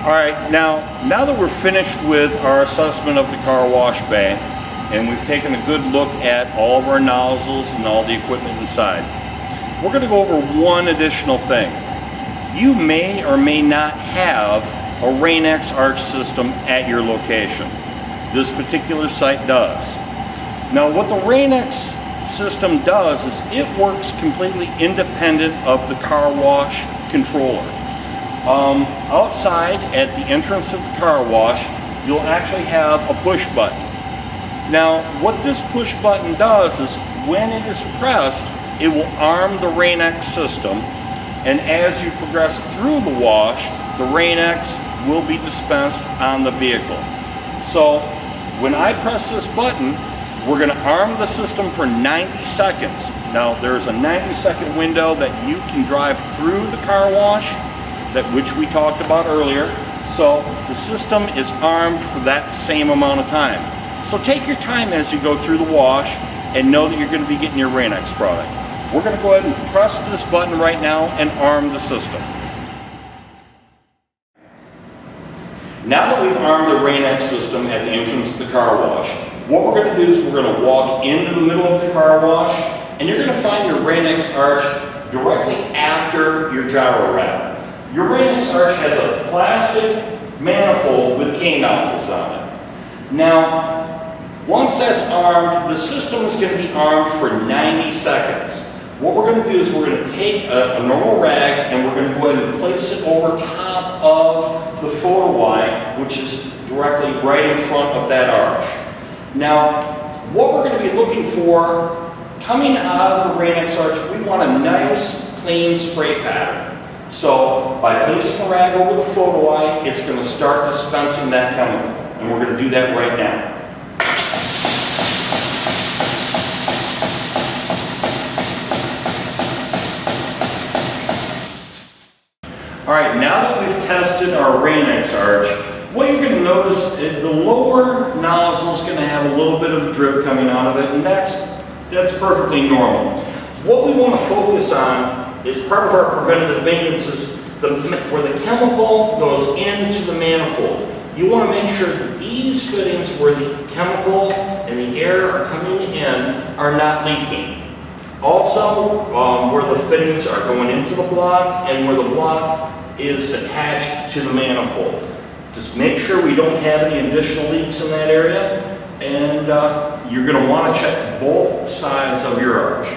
All right, now that we're finished with our assessment of the car wash bay, and we've taken a good look at all of our nozzles and all the equipment inside, we're going to go over one additional thing. You may or may not have a RainX arch system at your location. This particular site does. Now what the RainX system does is it works completely independent of the car wash controller. Outside at the entrance of the car wash, you'll actually have a push button. Now what this push button does is when it is pressed, it will arm the RainX system, and as you progress through the wash, the RainX will be dispensed on the vehicle. So when I press this button, we're going to arm the system for 90 seconds. Now there's a 90-second window that you can drive through the car wash, which we talked about earlier. So the system is armed for that same amount of time. So take your time as you go through the wash and know that you're going to be getting your RainX product. We're going to go ahead and press this button right now and arm the system. Now that we've armed the RainX system at the entrance of the car wash, what we're going to do is we're going to walk into the middle of the car wash, and you're going to find your RainX arch directly after your gyro wrap. Your RainX arch has a plastic manifold with K nozzles on it. Now, once that's armed, the system is going to be armed for 90 seconds. What we're going to do is we're going to take a normal rag and we're going to go ahead and place it over top of the photo eye, which is directly right in front of that arch. Now, what we're going to be looking for coming out of the RainX arch, we want a nice, clean spray pattern. So by placing the rag over the photo eye, it's going to start dispensing that chemical, and we're going to do that right now. All right, now that we've tested our RainX arch, what you're going to notice is the lower nozzle is going to have a little bit of drip coming out of it, and that's perfectly normal. What we want to focus on is part of our preventative maintenance is where the chemical goes into the manifold. You want to make sure that these fittings where the chemical and the air are coming in are not leaking. Also, where the fittings are going into the block and where the block is attached to the manifold. Just make sure we don't have any additional leaks in that area, and you're going to want to check both sides of your arch.